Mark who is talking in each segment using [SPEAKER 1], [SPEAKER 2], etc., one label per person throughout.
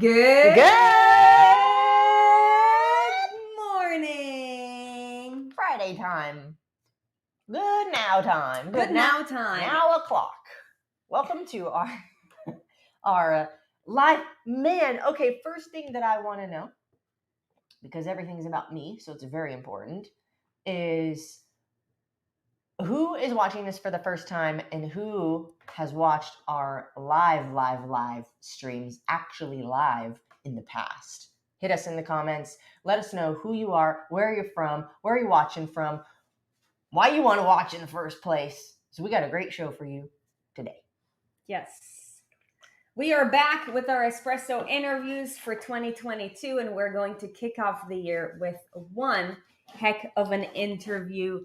[SPEAKER 1] Good morning.
[SPEAKER 2] Friday time. Good now time.
[SPEAKER 1] Good now time.
[SPEAKER 2] Now o'clock. Welcome to our live. Man, okay, first thing that I want to know, because everything's about me, so it's very important, is who is watching this for the first time and who has watched our live streams actually live in the past? Hit us in the comments. Let us know who you are, where you're from, where you're watching from, why you want to watch in the first place. So we got a great show for you today.
[SPEAKER 1] Yes. We are back with our espresso interviews for 2022, and we're going to kick off the year with one heck of an interview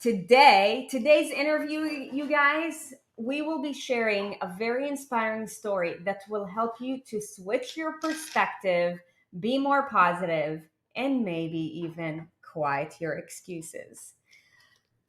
[SPEAKER 1] today. Today's interview, you guys, we will be sharing a very inspiring story that will help you to switch your perspective, be more positive, and maybe even quiet your excuses.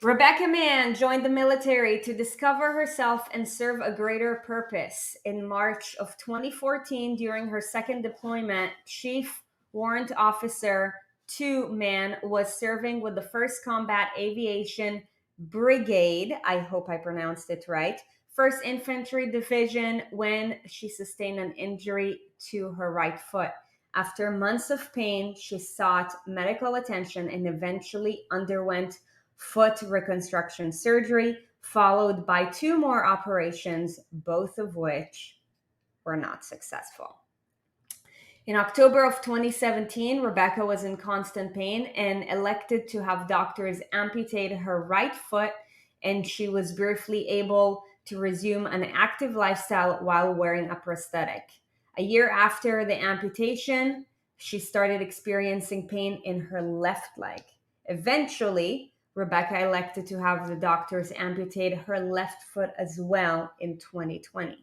[SPEAKER 1] Rebecca Mann joined the military to discover herself and serve a greater purpose. In March of 2014, during her second deployment, Chief Warrant Officer 2 Mann was serving with the 1st Combat Aviation Brigade, I hope I pronounced it right, 1st Infantry Division, when she sustained an injury to her right foot. After months of pain, she sought medical attention and eventually underwent foot reconstruction surgery, followed by 2 more operations, both of which were not successful. In October of 2017, Rebecca was in constant pain and elected to have doctors amputate her right foot, and she was briefly able to resume an active lifestyle while wearing a prosthetic. A year after the amputation, she started experiencing pain in her left leg. Eventually, Rebecca elected to have the doctors amputate her left foot as well in 2020.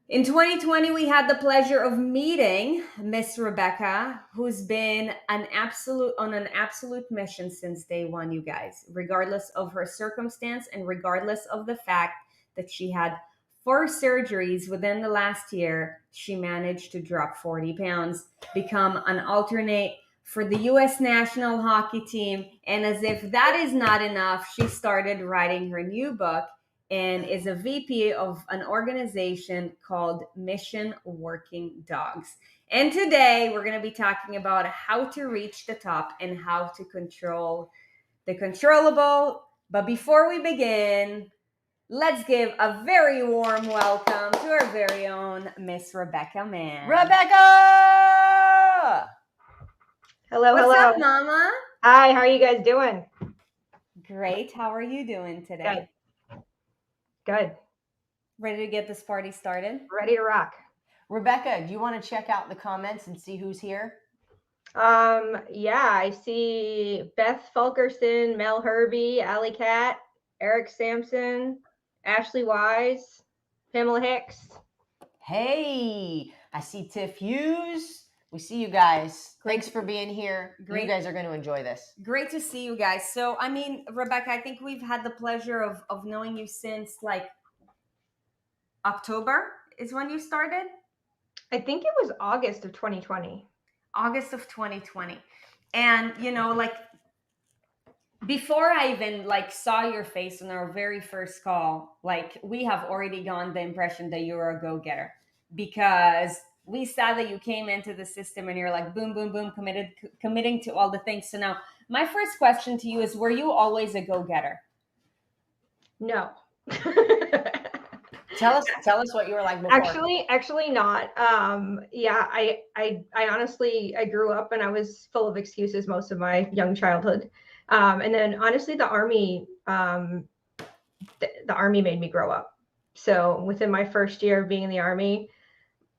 [SPEAKER 1] In 2020, we had the pleasure of meeting Miss Rebecca, who's been on an absolute mission since day one, you guys, regardless of her circumstance and regardless of the fact that she had 4 surgeries within the last year. She managed to drop 40 pounds, become an alternate for the U.S. national hockey team. And as if that is not enough, she started writing her new book and is a VP of an organization called Mission Working Dogs. And today we're going to be talking about how to reach the top and how to control the controllable. But before we begin, let's give a very warm welcome to our very own Miss Rebecca Mann.
[SPEAKER 2] Rebecca!
[SPEAKER 3] Hello.
[SPEAKER 1] What's up, Mama?
[SPEAKER 3] Hi, how are you guys doing?
[SPEAKER 1] Great. How are you doing today?
[SPEAKER 3] Good.
[SPEAKER 1] Ready to get this party started?
[SPEAKER 3] Ready to rock.
[SPEAKER 2] Rebecca, do you want to check out the comments and see who's here?
[SPEAKER 3] Yeah, I see Beth Fulkerson, Mel Herbie, Alley Cat, Eric Sampson, Ashley Wise, Pamela Hicks.
[SPEAKER 2] Hey, I see Tiff Hughes. We see you guys. Thanks for being here.
[SPEAKER 1] Great.
[SPEAKER 2] You guys are going to enjoy this.
[SPEAKER 1] Great to see you guys. So, I mean, Rebecca, I think we've had the pleasure of knowing you since like October is when you started?
[SPEAKER 3] I think it was August of 2020.
[SPEAKER 1] August of 2020. And, you know, like before I even like saw your face on our very first call, like we have already gotten the impression that you're a go-getter, because we saw that you came into the system and you're like, boom, boom, boom, committing to all the things. So now my first question to you is, were you always a go-getter?
[SPEAKER 3] No.
[SPEAKER 2] Tell us what you were like before.
[SPEAKER 3] Actually not. Yeah, I honestly, I grew up and I was full of excuses most of my young childhood. And then honestly, the army made me grow up. So within my first year of being in the army,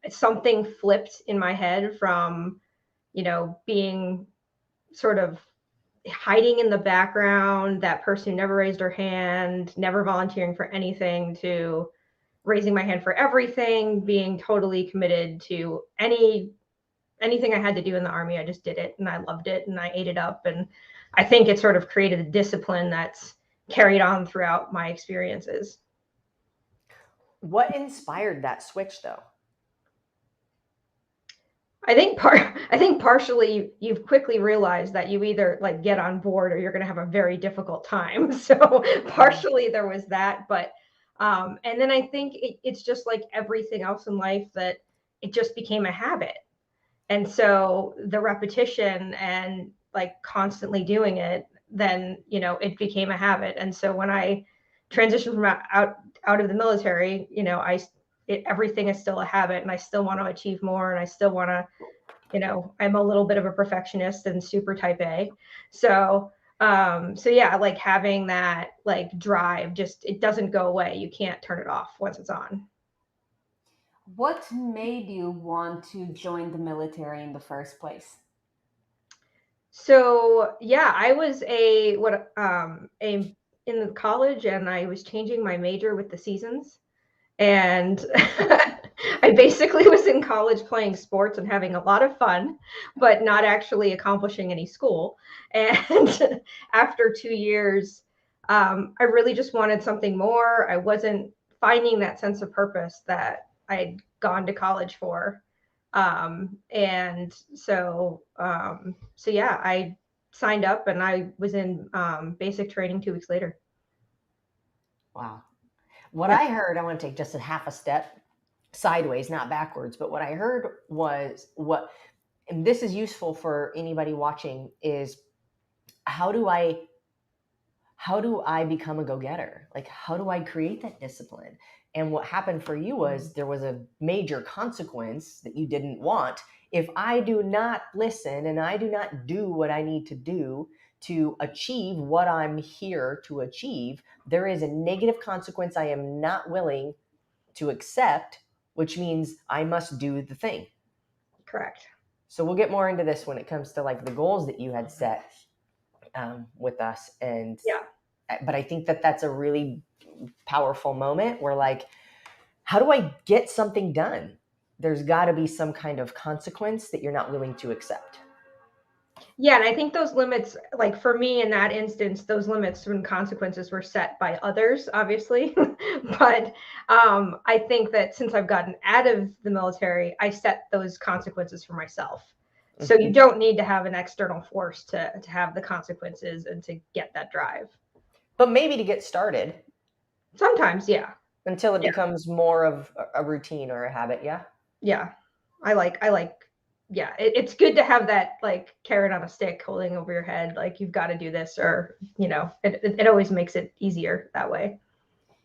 [SPEAKER 3] something flipped in my head from, you know, being sort of hiding in the background, that person who never raised her hand, never volunteering for anything, to raising my hand for everything, being totally committed to anything I had to do in the army. I just did it and I loved it and I ate it up. And I think it sort of created a discipline that's carried on throughout my experiences.
[SPEAKER 2] What inspired that switch though?
[SPEAKER 3] I think partially you've quickly realized that you either like get on board or you're going to have a very difficult time. So partially there was that, but and then I think it's just like everything else in life that it just became a habit. And so the repetition and like constantly doing it, then it became a habit. And so when I transitioned from out of the military, everything is still a habit, and I still want to achieve more, and I still want to, I'm a little bit of a perfectionist and super type A. So so yeah, like having that like drive, just it doesn't go away. You can't turn it off once it's on.
[SPEAKER 1] What made you want to join the military in the first place?
[SPEAKER 3] So yeah, I was a in college, and I was changing my major with the seasons. And I basically was in college playing sports and having a lot of fun, but not actually accomplishing any school. And after 2 years, I really just wanted something more. I wasn't finding that sense of purpose that I'd gone to college for. And so yeah, I signed up and I was in basic training 2 weeks later.
[SPEAKER 2] Wow. What
[SPEAKER 3] Yeah.
[SPEAKER 2] I heard, I want to take just a half a step sideways, not backwards, but what I heard was and this is useful for anybody watching, is how do I how do I become a go-getter? Like, how do I create that discipline? And what happened for you was there was a major consequence that you didn't want. If I do not listen and I do not do what I need to do to achieve what I'm here to achieve, there is a negative consequence I am not willing to accept, which means I must do the thing.
[SPEAKER 3] Correct.
[SPEAKER 2] So we'll get more into this when it comes to like the goals that you had set with us. And
[SPEAKER 3] Yeah.
[SPEAKER 2] but I think that that's a really powerful moment where like, how do I get something done? There's got to be some kind of consequence that you're not willing to accept.
[SPEAKER 3] Yeah, and I think those limits, like for me in that instance, those limits and consequences were set by others, obviously. But I think that since I've gotten out of the military, I set those consequences for myself. So you don't need to have an external force to have the consequences and to get that drive.
[SPEAKER 2] But maybe to get started
[SPEAKER 3] Sometimes, yeah.
[SPEAKER 2] until it
[SPEAKER 3] Yeah.
[SPEAKER 2] becomes more of a routine or a habit. Yeah.
[SPEAKER 3] Yeah. I like yeah, it's good to have that like carrot on a stick holding over your head, like you've got to do this, or it always makes it easier that way.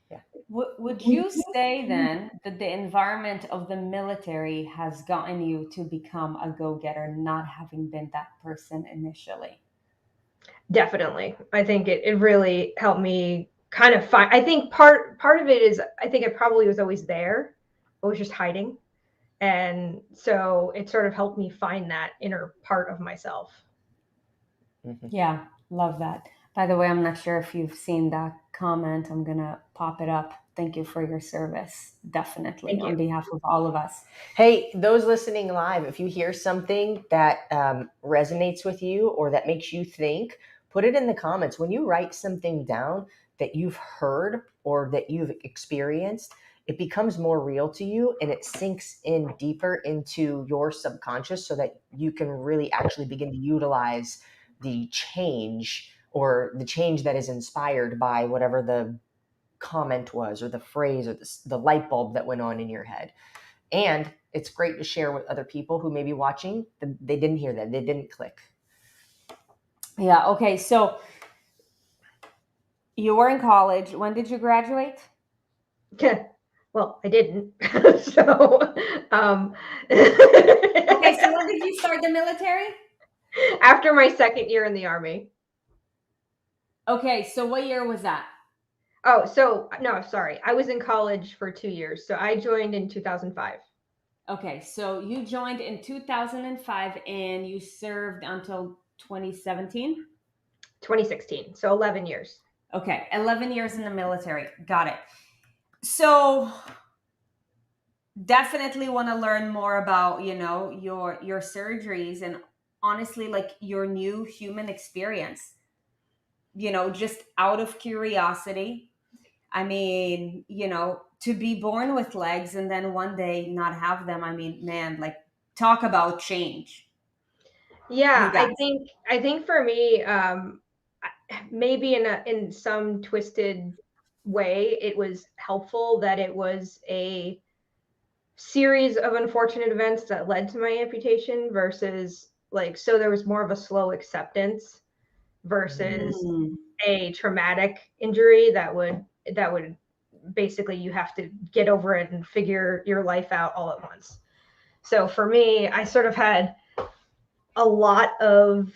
[SPEAKER 2] Yeah.
[SPEAKER 1] Would you say then that the environment of the military has gotten you to become a go getter, not having been that person initially?
[SPEAKER 3] Definitely. I think it really helped me kind of find. I think part of it is, I think it probably was always there, but was just hiding. And so it sort of helped me find that inner part of myself.
[SPEAKER 2] Mm-hmm.
[SPEAKER 1] Yeah, love that. By the way, I'm not sure if you've seen that comment. I'm going to pop it up. Thank you for your service. Definitely,
[SPEAKER 3] Thank you.
[SPEAKER 1] on behalf of all of us.
[SPEAKER 2] Hey, those listening live, if you hear something that resonates with you or that makes you think, put it in the comments. When you write something down that you've heard or that you've experienced, it becomes more real to you and it sinks in deeper into your subconscious so that you can really actually begin to utilize the change or the change that is inspired by whatever the comment was or the phrase or the light bulb that went on in your head. And it's great to share with other people who may be watching. They didn't hear that. They didn't click.
[SPEAKER 1] Yeah. Okay. So you were in college. When did you graduate?
[SPEAKER 3] Well, I didn't. So
[SPEAKER 1] Okay. So when did you start the military?
[SPEAKER 3] after my second year in the Army.
[SPEAKER 1] Okay. So what year was that?
[SPEAKER 3] Oh, so no, sorry. I was in college for 2 years. So I joined in 2005.
[SPEAKER 1] Okay. So you joined in 2005 and you served until 2017?
[SPEAKER 3] 2016. So 11 years.
[SPEAKER 1] Okay. 11 years in the military. Got it. So definitely want to learn more about, your surgeries and honestly like your new human experience. Just out of curiosity. I mean, to be born with legs and then one day not have them. I mean, man, like talk about change. You
[SPEAKER 3] Yeah,
[SPEAKER 1] guys.
[SPEAKER 3] I think for me, maybe in some twisted way, it was helpful that it was a series of unfortunate events that led to my amputation versus like, so there was more of a slow acceptance versus
[SPEAKER 1] Mm.
[SPEAKER 3] a traumatic injury that would basically you have to get over it and figure your life out all at once. So for me, I sort of had a lot of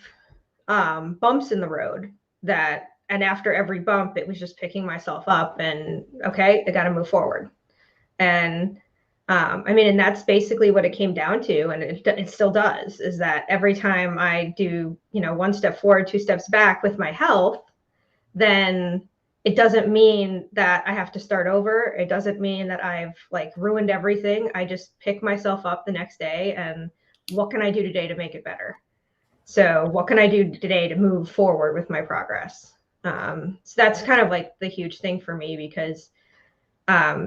[SPEAKER 3] bumps in the road that, and after every bump, it was just picking myself up and okay, I got to move forward. And I mean, and that's basically what it came down to, and it still does. Is that every time I do, one step forward, two steps back with my health, then it doesn't mean that I have to start over. It doesn't mean that I've like ruined everything. I just pick myself up the next day and what can I do today to make it better? So what can I do today to move forward with my progress? So that's kind of like the huge thing for me because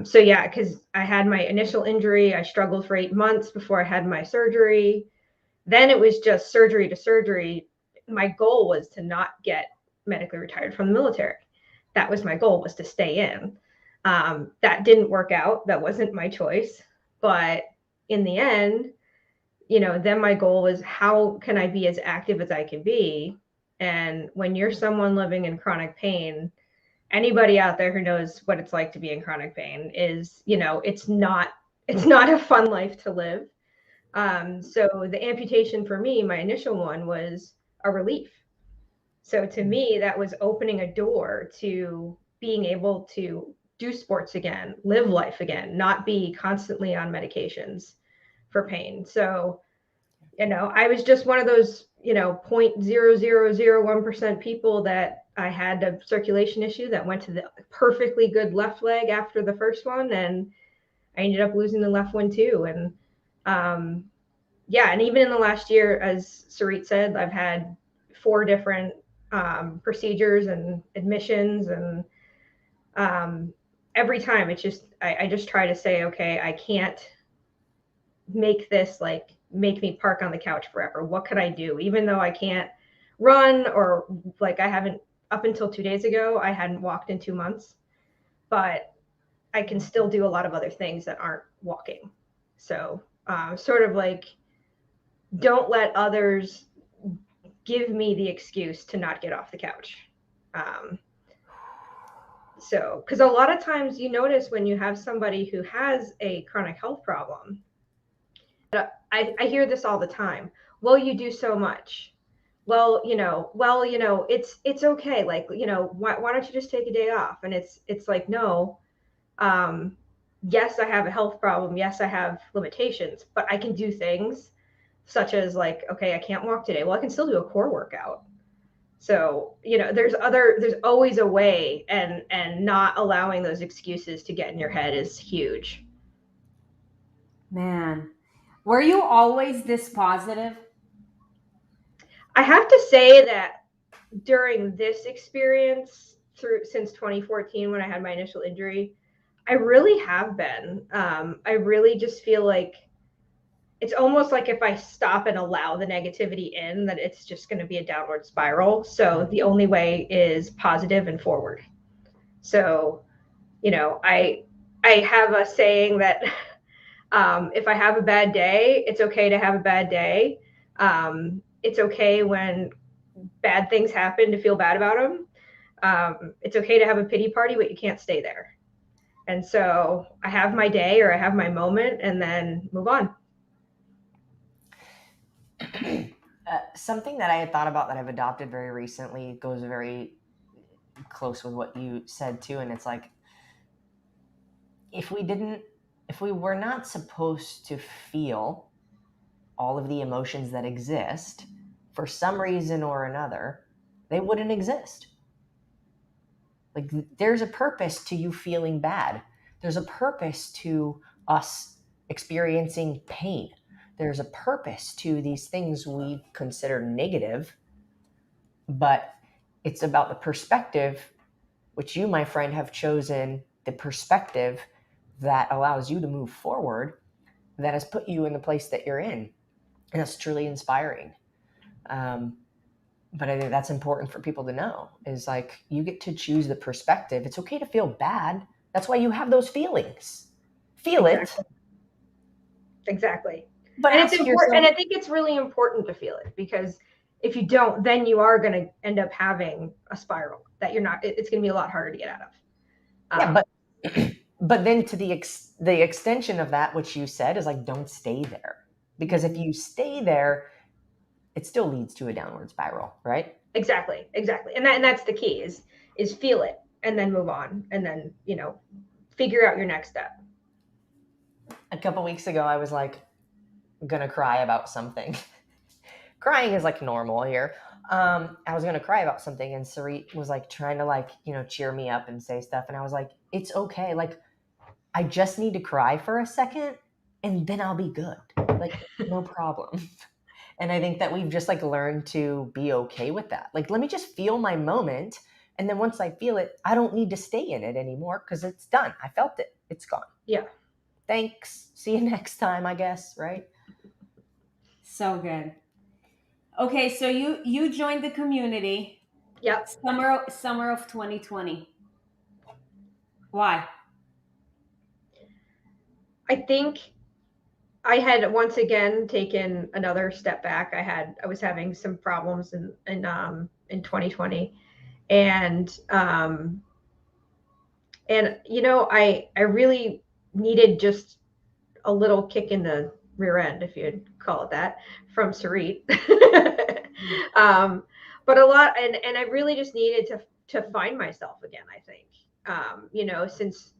[SPEAKER 3] so yeah, because I had my initial injury, I struggled for 8 months before I had my surgery. Then it was just surgery to surgery. My goal was to not get medically retired from the military. That was my goal, was to stay in. That didn't work out. That wasn't my choice. But in the end, then my goal was how can I be as active as I can be? And when you're someone living in chronic pain, anybody out there who knows what it's like to be in chronic pain is, it's not a fun life to live. So the amputation for me, my initial one was a relief. So to me, that was opening a door to being able to do sports again, live life again, not be constantly on medications for pain. So, I was just one of those, 0.0001% people that I had a circulation issue that went to the perfectly good left leg after the first one. And I ended up losing the left one too. And yeah, and even in the last year, as Sarit said, I've had 4 different procedures and admissions, and every time it's just I just try to say, okay, I can't make this like make me park on the couch forever. What could I do? Even though I can't run or like I haven't up until 2 days ago, I hadn't walked in 2 months, but I can still do a lot of other things that aren't walking. So sort of like don't let others give me the excuse to not get off the couch. Um, so, because a lot of times you notice when you have somebody who has a chronic health problem, I hear this all the time. Well, you do so much. It's okay. Like, why don't you just take a day off? And it's like, no, yes, I have a health problem. Yes, I have limitations, but I can do things such as like, okay, I can't walk today. Well, I can still do a core workout. So, there's always a way, and not allowing those excuses to get in your head is huge.
[SPEAKER 1] Man, were you always this positive?
[SPEAKER 3] I have to say that during this experience through since 2014 when I had my initial injury, I really have been. I really just feel like it's almost like if I stop and allow the negativity in, that it's just going to be a downward spiral. So the only way is positive and forward. So, I have a saying that if I have a bad day, it's okay to have a bad day. It's okay when bad things happen to feel bad about them. It's okay to have a pity party, but you can't stay there. And so I have my day or I have my moment and then move on.
[SPEAKER 2] Something that I had thought about that I've adopted very recently goes very close with what you said too. And it's like, if we were not supposed to feel all of the emotions that exist, for some reason or another, they wouldn't exist. Like, there's a purpose to you feeling bad. There's a purpose to us experiencing pain. There's a purpose to these things we consider negative, but it's about the perspective, which you, my friend, have chosen the perspective that allows you to move forward, that has put you in the place that you're in. And that's truly inspiring. But I think that's important for people to know is like you get to choose the perspective. It's okay to feel bad. That's why you have those feelings. Feel it,
[SPEAKER 3] Exactly.
[SPEAKER 2] but
[SPEAKER 3] And it's
[SPEAKER 2] ask
[SPEAKER 3] important,
[SPEAKER 2] yourself.
[SPEAKER 3] and I think it's really important to feel it, because if you don't, then you are going to end up having a spiral that you're not. It's going to be a lot harder to get out of.
[SPEAKER 2] Yeah, but then to the extension of that, which you said is like don't stay there, because if you stay there, it still leads to a downward spiral, right?
[SPEAKER 3] Exactly, and that's the key is feel it and then move on, and then figure out your next step.
[SPEAKER 2] A couple weeks ago, I was like gonna cry about something. Crying is like normal here. I was gonna cry about something, and Sarit was like trying to like cheer me up and say stuff, and I was like, it's okay. Like I just need to cry for a second, and then I'll be good. Like no problem. And I think that we've just like learned to be okay with that. Like let me just feel my moment, and then once I feel it, I don't need to stay in it anymore because it's done. I felt it. It's gone.
[SPEAKER 3] Yeah.
[SPEAKER 2] Thanks. See you next time, I guess, right?
[SPEAKER 1] So good. Okay, so you joined the community
[SPEAKER 3] Yep.
[SPEAKER 1] summer of 2020. Why?
[SPEAKER 3] I think I had once again taken another step back. I was having some problems in 2020, and I really needed just a little kick in the rear end, if you'd call it that, from Sarit. um, but a lot, and I really just needed to find myself again. I think, since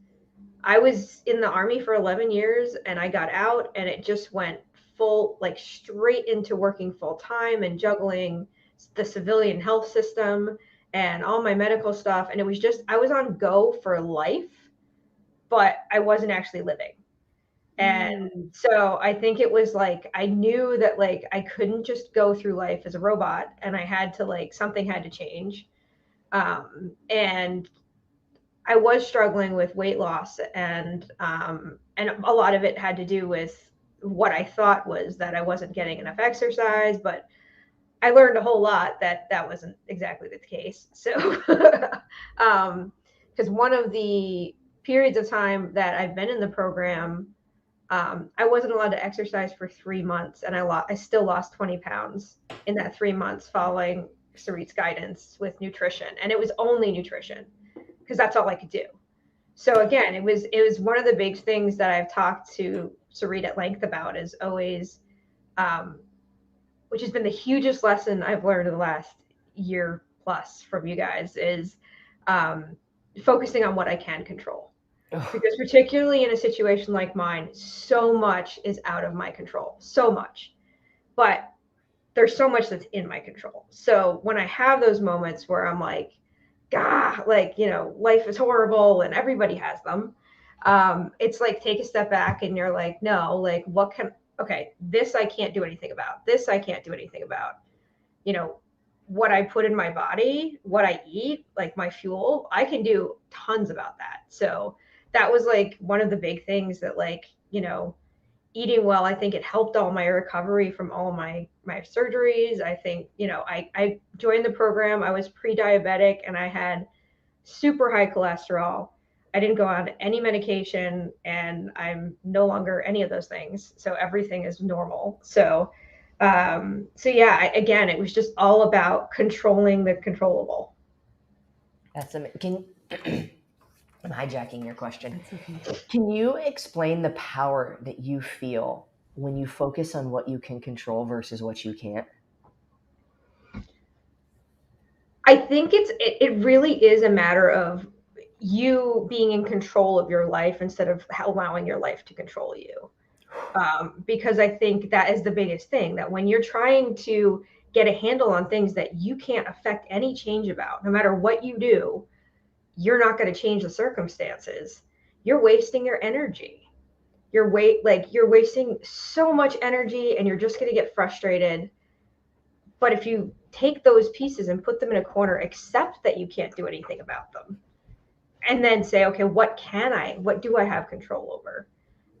[SPEAKER 3] I was in the Army for 11 years and I got out, and it just went full, like straight into working full time and juggling the civilian health system and all my medical stuff. And it was just, I was on go for life, but I wasn't actually living. And
[SPEAKER 1] Mm.
[SPEAKER 3] so I think it was like, I knew that like I couldn't just go through life as a robot, and I had to like, something had to change. And I was struggling with weight loss, and a lot of it had to do with what I thought was that I wasn't getting enough exercise, but I learned a whole lot that that wasn't exactly the case. So, because one of the periods of time that I've been in the program, I wasn't allowed to exercise for 3 months, and I still lost 20 pounds in that 3 months following Sarit's guidance with nutrition, and it was only nutrition because that's all I could do. So again, it was one of the big things that I've talked to Sarit at length about, is always, um, which has been the hugest lesson I've learned in the last year plus from you guys, is um, focusing on what I can control.
[SPEAKER 2] Ugh.
[SPEAKER 3] Because particularly in a situation like mine, so much is out of my control, so much. But there's so much that's in my control. So when I have those moments where I'm like, God, like, life is horrible and everybody has them. It's like, take a step back and you're like, no, like, okay, this I can't do anything about. This I can't do anything about. You know, what I put in my body, what I eat, like my fuel, I can do tons about that. So that was like one of the big things that, like, eating well, I think it helped all my recovery from all my surgeries. I think, I joined the program. I was pre-diabetic and I had super high cholesterol. I didn't go on any medication, and I'm no longer any of those things. So everything is normal. So yeah, again, it was just all about controlling the controllable.
[SPEAKER 2] That's amazing. I'm hijacking your question.
[SPEAKER 1] That's okay.
[SPEAKER 2] Can you explain the power that you feel when you focus on what you can control versus what you can't?
[SPEAKER 3] I think it really is a matter of you being in control of your life instead of allowing your life to control you. Because I think that is the biggest thing, that when you're trying to get a handle on things that you can't affect any change about, no matter what you do, you're not going to change the circumstances. You're wasting your energy. You're wasting so much energy, and you're just going to get frustrated. But if you take those pieces and put them in a corner, accept that you can't do anything about them, and then say, okay, what do I have control over?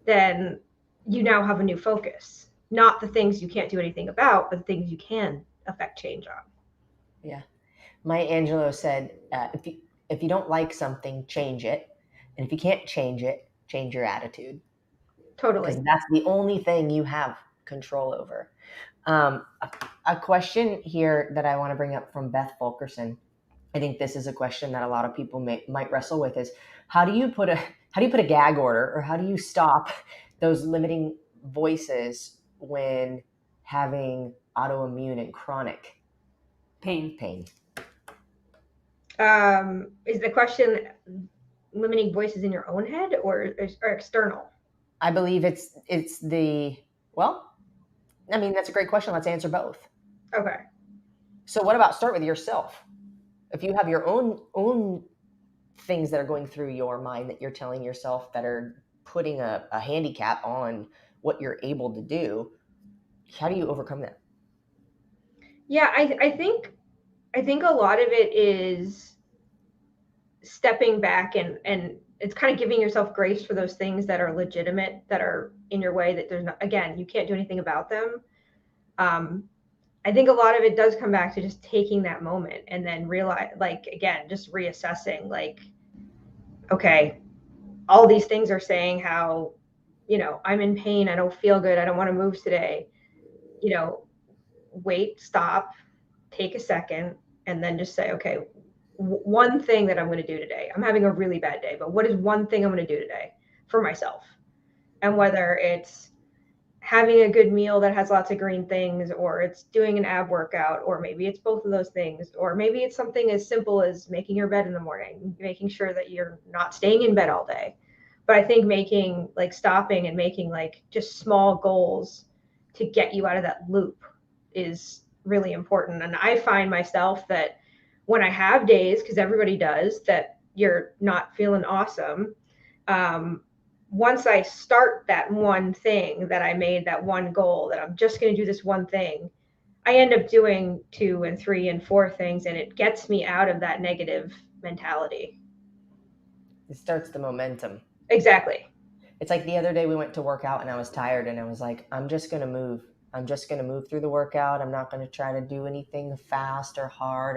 [SPEAKER 3] Then you now have a new focus. not the things you can't do anything about, but the things you can affect change on.
[SPEAKER 2] Yeah. Maya Angelou said, if you don't like something, change it. And if you can't change it, change your attitude. Because
[SPEAKER 3] Totally.
[SPEAKER 2] that's the only thing you have control over. A question here that I want to bring up from Beth Fulkerson. I think this is a question that a lot of people might wrestle with is how do you put a gag order, or how do you stop those limiting voices when having autoimmune and chronic
[SPEAKER 1] Pain.
[SPEAKER 2] pain?
[SPEAKER 3] Is the question limiting voices in your own head or external?
[SPEAKER 2] I believe it's the well, I mean, that's a great question. Let's answer both.
[SPEAKER 3] Okay.
[SPEAKER 2] So what about start with yourself? If you have your own things that are going through your mind that you're telling yourself that are putting a handicap on what you're able to do, how do you overcome that?
[SPEAKER 3] Yeah, I think a lot of it is stepping back and it's kind of giving yourself grace for those things that are legitimate, that are in your way, that there's not, again, you can't do anything about them. um, I think a lot of it does come back to just taking that moment and then realize, like, again, just reassessing, like, okay, all these things are saying how, I'm in pain, I don't feel good, I don't want to move today. you know Wait, stop, take a second, and then just say, okay, one thing that I'm going to do today. I'm having a really bad day, but what is one thing I'm going to do today for myself? And whether it's having a good meal that has lots of green things, or it's doing an ab workout, or maybe it's both of those things, or maybe it's something as simple as making your bed in the morning, making sure that you're not staying in bed all day. But I think making, like, stopping and making, like, just small goals to get you out of that loop is really important. And I find myself that when I have days, because everybody does, that you're not feeling awesome, um, once I start that one thing that I made, that one goal, that I'm just going to do this one thing, I end up doing 2 and 3 and 4 things, and it gets me out of that negative mentality.
[SPEAKER 2] It starts the momentum.
[SPEAKER 3] Exactly.
[SPEAKER 2] It's like the other day we went to work out and I was tired and I was like, I'm just going to move. I'm just going to move through the workout. I'm not going to try to do anything fast or hard.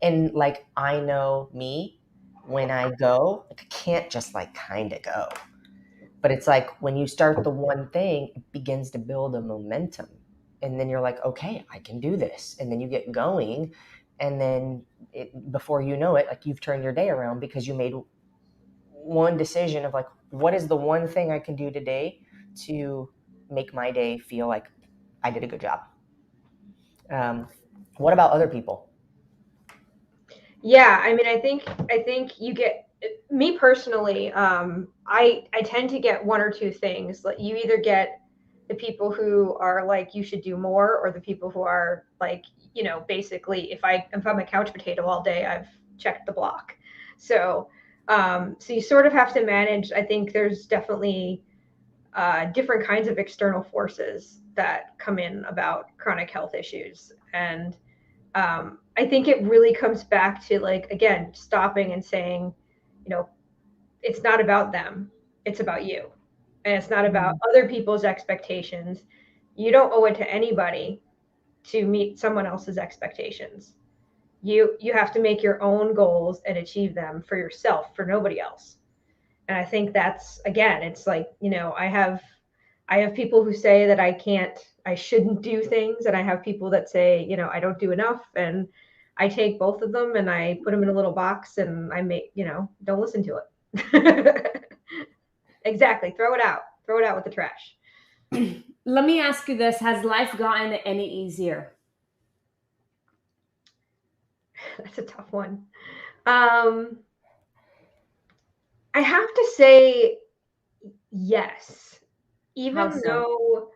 [SPEAKER 2] And like, I know me, when I go, like, I can't just like kind of go. But it's like when you start the one thing, it begins to build a momentum. And then you're like, okay, I can do this. And then you get going. And then before you know it, like, you've turned your day around because you made one decision of like, what is the one thing I can do today to make my day feel like I did a good job? Um, what about other people?
[SPEAKER 3] Yeah, I mean, I think you get, me personally, I tend to get one or two things. Like, you either get the people who are like, you should do more, or the people who are like, basically, if I'm a couch potato all day, I've checked the block. So so you sort of have to manage. I think there's definitely different kinds of external forces that come in about chronic health issues. And I think it really comes back to, like, again, stopping and saying, you know, it's not about them, it's about you. And it's not about other people's expectations. You don't owe it to anybody to meet someone else's expectations. You have to make your own goals and achieve them for yourself, for nobody else. And I think that's, again, it's like, I have people who say that I shouldn't do things, and I have people that say, I don't do enough. And I take both of them and I put them in a little box, and I make, don't listen to it. Exactly. Throw it out with the trash.
[SPEAKER 1] Let me ask you this: has life gotten any easier?
[SPEAKER 3] That's a tough one. Um, I have to say yes,
[SPEAKER 1] How
[SPEAKER 3] even
[SPEAKER 1] so?
[SPEAKER 3] though,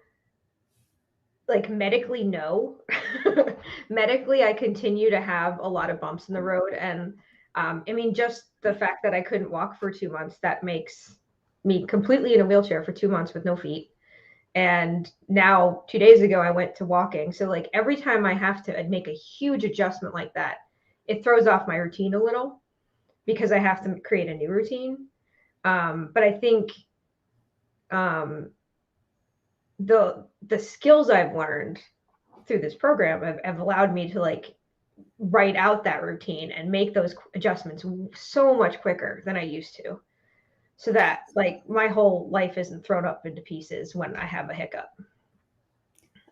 [SPEAKER 3] like, medically, no. Medically, I continue to have a lot of bumps in the road. And I mean, just the fact that I couldn't walk for 2 months, that makes me completely in a wheelchair for 2 months with no feet. And now, 2 days ago, I went to walking. So, like, every time I have to make a huge adjustment like that, it throws off my routine a little, because I have to create a new routine. But I think, um, the skills I've learned through this program have allowed me to like write out that routine and make those adjustments so much quicker than I used to. So that like my whole life isn't thrown up into pieces when I have a hiccup.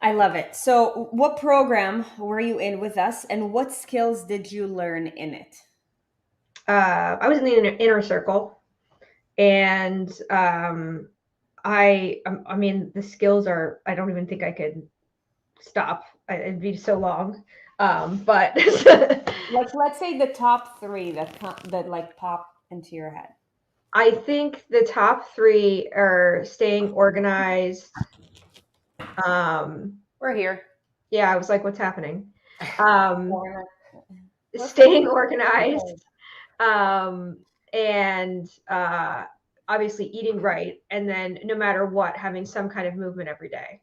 [SPEAKER 1] I love it. So, what program were you in with us, and what skills did you learn in it?
[SPEAKER 3] I was in the inner circle, and I mean the skills are. I don't even think I could stop. It'd be so long. But
[SPEAKER 1] Let's say the top three that like pop into your head.
[SPEAKER 3] I think the top three are staying organized.
[SPEAKER 2] We're here.
[SPEAKER 3] Yeah, I was like, what's happening? Um,
[SPEAKER 1] Or-
[SPEAKER 3] staying organized, and obviously eating right, and then no matter what, having some kind of movement every day.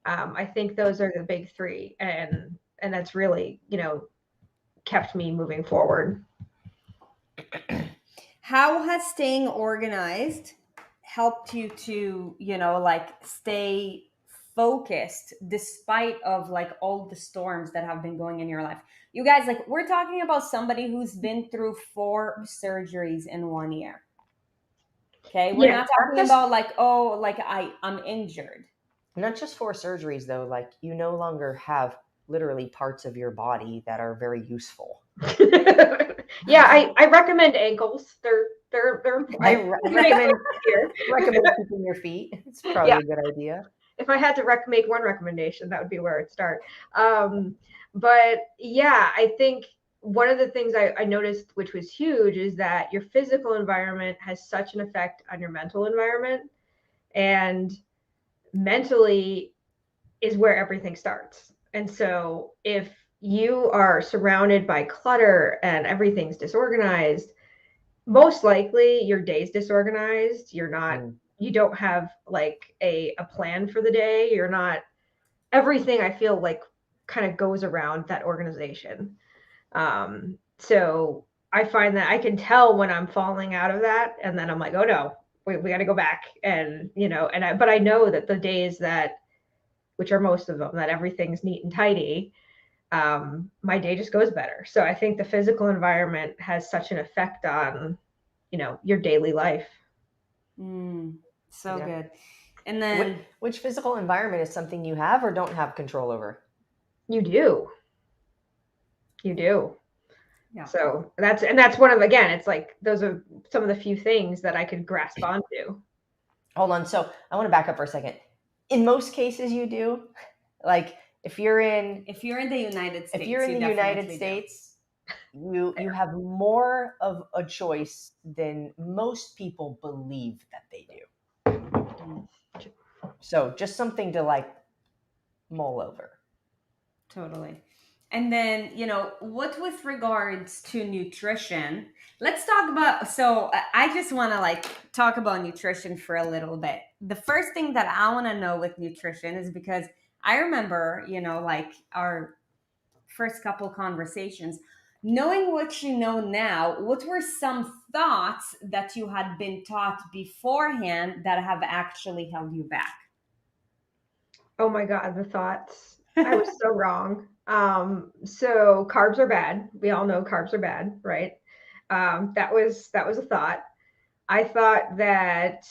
[SPEAKER 3] I think those are the big three, and that's really kept me moving forward.
[SPEAKER 1] How has staying organized helped you to, like stay focused despite of like all the storms that have been going in your life? You guys, like we're talking about somebody who's been through 4 surgeries in 1 year. Okay? We're
[SPEAKER 3] Yeah,
[SPEAKER 1] not talking about like, oh, like I'm injured.
[SPEAKER 2] Not just 4 surgeries though, like you no longer have literally parts of your body that are very useful.
[SPEAKER 3] yeah, I recommend ankles. They're
[SPEAKER 2] I
[SPEAKER 3] important.
[SPEAKER 2] recommend keeping your feet. It's probably
[SPEAKER 3] Yeah.
[SPEAKER 2] a good idea.
[SPEAKER 3] If I had to make one recommendation, that would be where I'd start. But yeah, I think one of the things I noticed, which was huge, is that your physical environment has such an effect on your mental environment. And mentally is where everything starts. And so if you are surrounded by clutter and everything's disorganized, most likely your day's disorganized. You don't have like a plan for the day. You're not, everything I feel like kind of goes around that organization. So I find that I can tell when I'm falling out of that, and then I'm like, oh no, we got to go back. And but I know that the days that, which are most of them, that everything's neat and tidy, my day just goes better. So I think the physical environment has such an effect on your daily life.
[SPEAKER 1] So
[SPEAKER 2] Yeah.
[SPEAKER 1] good. And then
[SPEAKER 2] Which physical environment is something you have or don't have control over?
[SPEAKER 3] You do.
[SPEAKER 1] yeah.
[SPEAKER 3] So that's one of, again, it's like those are some of the few things that I could grasp onto.
[SPEAKER 2] Hold on. So I want to back up for a second. In most cases, you do. Like if you're in
[SPEAKER 1] the United States,
[SPEAKER 2] you have more of a choice than most people believe that they do. So just something to like mull over.
[SPEAKER 1] Totally. And then, what with regards to nutrition, let's talk about, so I just want to like talk about nutrition for a little bit. The first thing that I want to know with nutrition is because I remember, like our first couple conversations, knowing what you know now, what were some thoughts that you had been taught beforehand that have actually held you back?
[SPEAKER 3] Oh my God, the thoughts. I was so wrong. So carbs are bad. We all know carbs are bad, right? That was a thought. I thought that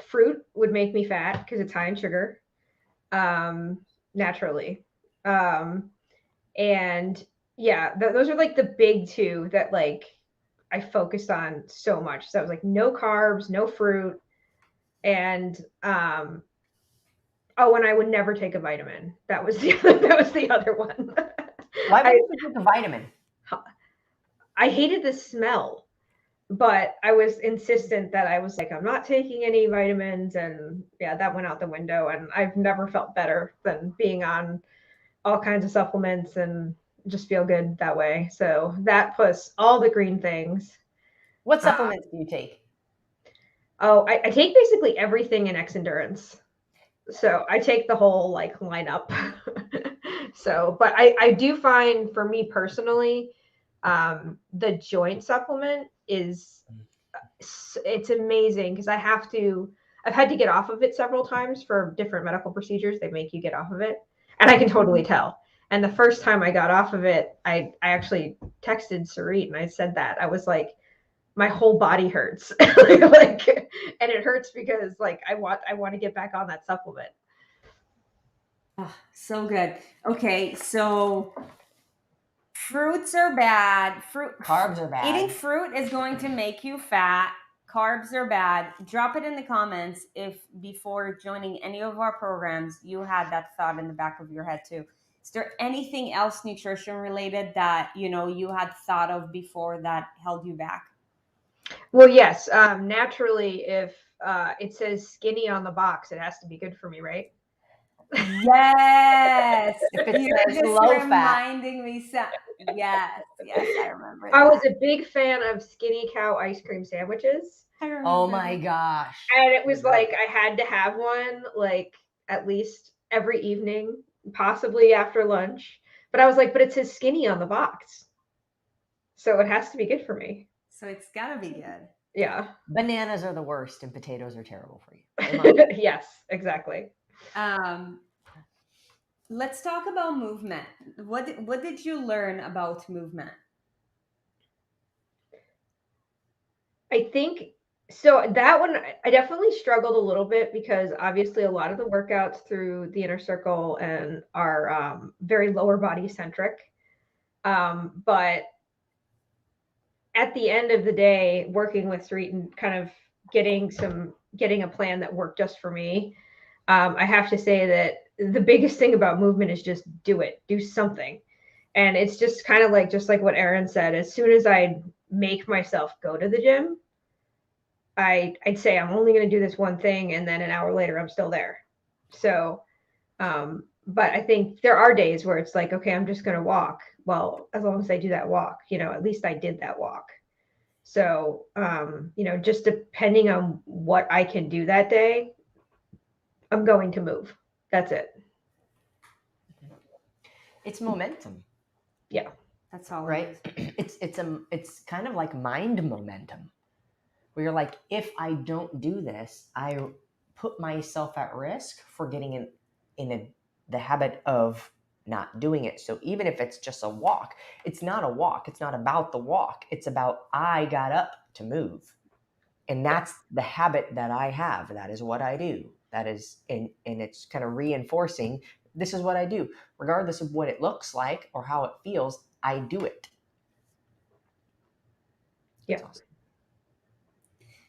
[SPEAKER 3] fruit would make me fat because it's high in sugar, naturally. And yeah, those are like the big two that like I focused on so much. So I was like, no carbs, no fruit, and oh, and I would never take a vitamin. That was the other one.
[SPEAKER 2] Why would you take a vitamin?
[SPEAKER 3] I hated the smell, but I was insistent that I was like, I'm not taking any vitamins, and yeah, that went out the window. And I've never felt better than being on all kinds of supplements and just feel good that way. So that plus all the green things.
[SPEAKER 2] What supplements do you take?
[SPEAKER 3] Oh, I take basically everything in X Endurance. So I take the whole like lineup. So, but I do find for me personally, the joint supplement is, it's amazing because I've had to get off of it several times for different medical procedures. They make you get off of it, and I can totally tell. And the first time I got off of it, I actually texted Sarit and I said that I was like, my whole body hurts, like, and it hurts because like I want to get back on that supplement.
[SPEAKER 1] Oh, so good. Okay, so fruits are bad.
[SPEAKER 2] Carbs are bad.
[SPEAKER 1] Eating fruit is going to make you fat. Carbs are bad. Drop it in the comments if before joining any of our programs you had that thought in the back of your head too. Is there anything else nutrition related that you had thought of before that held you back?
[SPEAKER 3] Well, yes, naturally, if it says skinny on the box, it has to be good for me, right?
[SPEAKER 1] Yes,
[SPEAKER 2] If it
[SPEAKER 1] you're
[SPEAKER 2] says
[SPEAKER 1] just
[SPEAKER 2] low fat.
[SPEAKER 1] reminding me. Yes, I remember
[SPEAKER 3] I
[SPEAKER 1] that.
[SPEAKER 3] was a big fan of Skinny Cow ice cream sandwiches.
[SPEAKER 1] I remember
[SPEAKER 2] Oh my
[SPEAKER 1] that.
[SPEAKER 2] gosh.
[SPEAKER 3] And it was like I had to have one like at least every evening, possibly after lunch. But I was like, but it says skinny on the box. So it has to be good for me.
[SPEAKER 1] So it's gotta be good.
[SPEAKER 3] Yeah.
[SPEAKER 2] Bananas are the worst and potatoes are terrible for you.
[SPEAKER 3] Yes, exactly.
[SPEAKER 1] Let's talk about movement. What did you learn about movement?
[SPEAKER 3] I think so. That one, I definitely struggled a little bit because obviously a lot of the workouts through the inner circle and are very lower body centric. But at the end of the day, working with Sarit and kind of getting a plan that worked just for me, I have to say that the biggest thing about movement is just do something. And it's just kind of like just like what Erin said. As soon as I make myself go to the gym, I'd say I'm only going to do this one thing, and then an hour later I'm still there. So, but I think there are days where it's like, okay, I'm just going to walk. Well, as long as I do that walk, at least I did that walk. So, just depending on what I can do that day, I'm going to move. That's it.
[SPEAKER 2] It's momentum.
[SPEAKER 3] Yeah.
[SPEAKER 1] That's all.
[SPEAKER 2] Right? It's kind of like mind momentum. Where you're like, if I don't do this, I put myself at risk for getting in the habit of not doing it. So even if it's just a walk, it's not a walk. It's not about the walk. It's about I got up to move. And that's the habit that I have. That is what I do. That is, and it's kind of reinforcing, this is what I do. Regardless of what it looks like or how it feels, I do it.
[SPEAKER 3] Yeah.
[SPEAKER 2] That's awesome.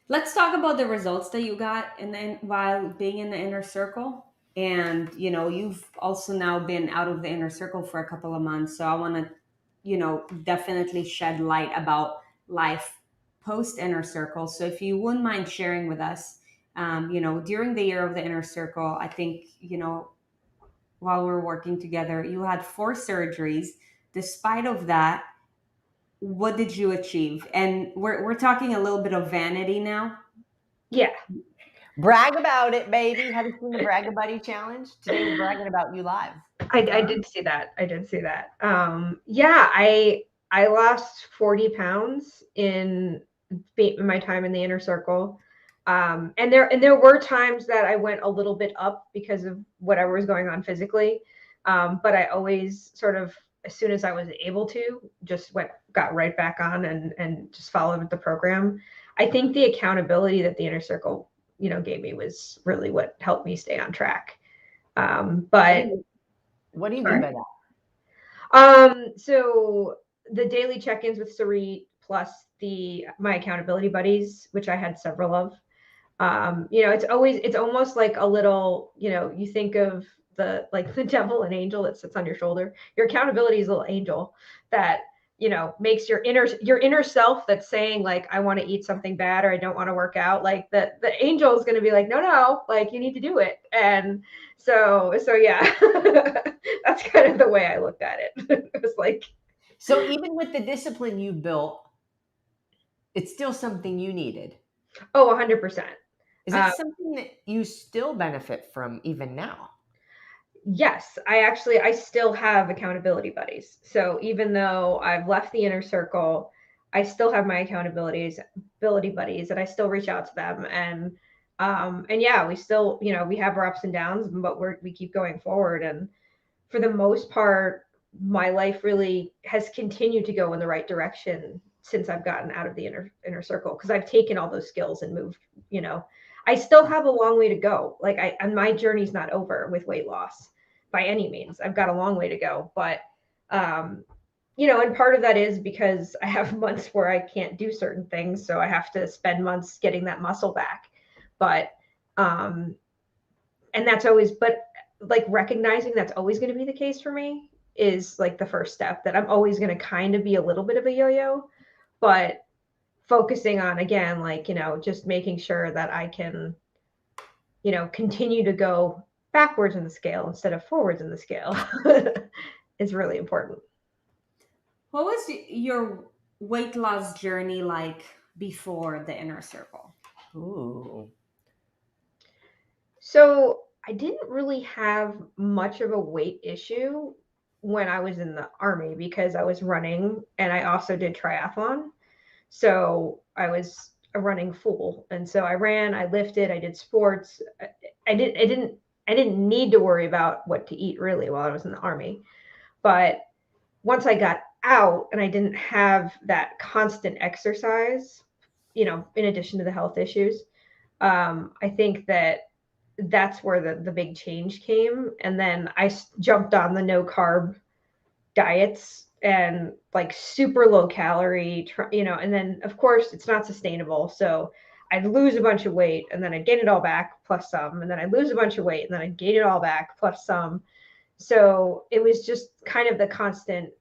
[SPEAKER 1] Let's talk about the results that you got and then while being in the inner circle. And you've also now been out of the inner circle for a couple of months. So I want to, definitely shed light about life post inner circle. So if you wouldn't mind sharing with us, during the year of the inner circle, I think, while we're working together, you had 4 surgeries. Despite of that, what did you achieve? And we're talking a little bit of vanity now.
[SPEAKER 3] Yeah.
[SPEAKER 2] Brag about it, baby. Have you seen the Brag About You challenge? Today we're bragging about you live.
[SPEAKER 3] I did see that. Yeah, I lost 40 pounds in my time in the inner circle. And there were times that I went a little bit up because of whatever was going on physically. But I always sort of, as soon as I was able to, just got right back on and just followed the program. I think the accountability that the inner circle, gave me was really what helped me stay on track. But
[SPEAKER 2] what do you mean by that?
[SPEAKER 3] So the daily check-ins with Sarit plus my accountability buddies, which I had several of. It's almost like a little, you think of the devil and angel that sits on your shoulder. Your accountability is a little angel that, makes your inner self that's saying like, I want to eat something bad or I don't want to work out. Like the angel is going to be like, no, like you need to do it. And so yeah, that's kind of the way I looked at it. It was like,
[SPEAKER 2] so even with the discipline you built, it's still something you needed.
[SPEAKER 3] Oh, 100%.
[SPEAKER 2] Is it something that you still benefit from even now?
[SPEAKER 3] Yes, I still have accountability buddies. So even though I've left the inner circle, I still have my ability buddies and I still reach out to them. And And yeah, we still, we have our ups and downs, but we keep going forward. And for the most part, my life really has continued to go in the right direction since I've gotten out of the inner circle, because I've taken all those skills and moved, I still have a long way to go. Like and my journey's not over with weight loss by any means. I've got a long way to go, but um and part of that is because I have months where I can't do certain things, so I have to spend months getting that muscle back. But um and that's always, but like recognizing that's always going to be the case for me is like the first step, that I'm always going to kind of be a little bit of a yo-yo, but focusing on, again, like, just making sure that I can, continue to go backwards in the scale instead of forwards in the scale is really important.
[SPEAKER 1] What was your weight loss journey like before the inner circle?
[SPEAKER 2] Ooh.
[SPEAKER 3] So I didn't really have much of a weight issue when I was in the army, because I was running and I also did triathlon. So I was a running fool. And so I ran, I lifted, I did sports. I didn't need to worry about what to eat really while I was in the army. But once I got out and I didn't have that constant exercise, in addition to the health issues, I think that's where the big change came. And then I jumped on the no carb diets and like super low calorie, and then of course it's not sustainable. So I'd lose a bunch of weight and then I'd gain it all back plus some, and then I'd lose a bunch of weight and then I'd gain it all back plus some. So it was just kind of that constant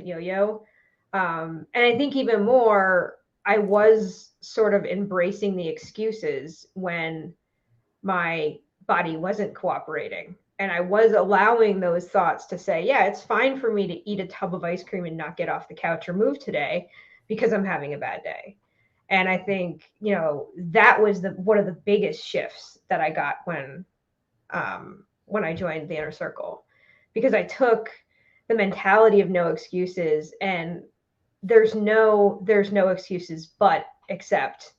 [SPEAKER 3] yo-yo. And I think even more, I was sort of embracing the excuses when my body wasn't cooperating. And I was allowing those thoughts to say, yeah, it's fine for me to eat a tub of ice cream and not get off the couch or move today because I'm having a bad day. And I think, that was one of the biggest shifts that I got when I joined the inner circle, because I took the mentality of no excuses, and there's no excuses but accept.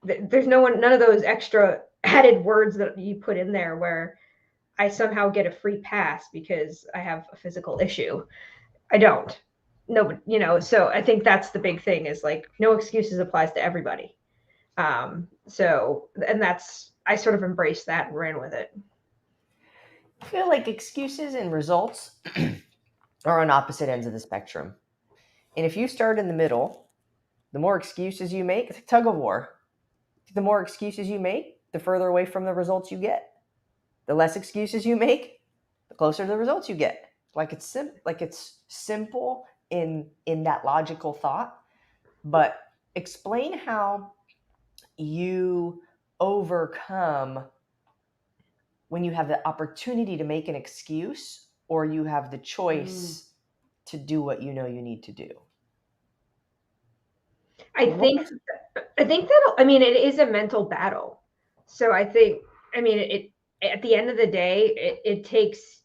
[SPEAKER 3] There's none of those extra added words that you put in there where I somehow get a free pass because I have a physical issue. I don't. No, but so I think that's the big thing, is like no excuses applies to everybody. And I sort of embraced that and ran with it.
[SPEAKER 2] I feel like excuses and results are on opposite ends of the spectrum. And if you start in the middle, the more excuses you make, it's a tug of war. The more excuses you make, the further away from the results you get. The less excuses you make, the closer to the results you get. Like it's simple in that logical thought, but explain how you overcome when you have the opportunity to make an excuse or you have the choice to do what you know you need to do.
[SPEAKER 3] I think that, I mean, it is a mental battle. So I think, I mean, at the end of the day, it takes,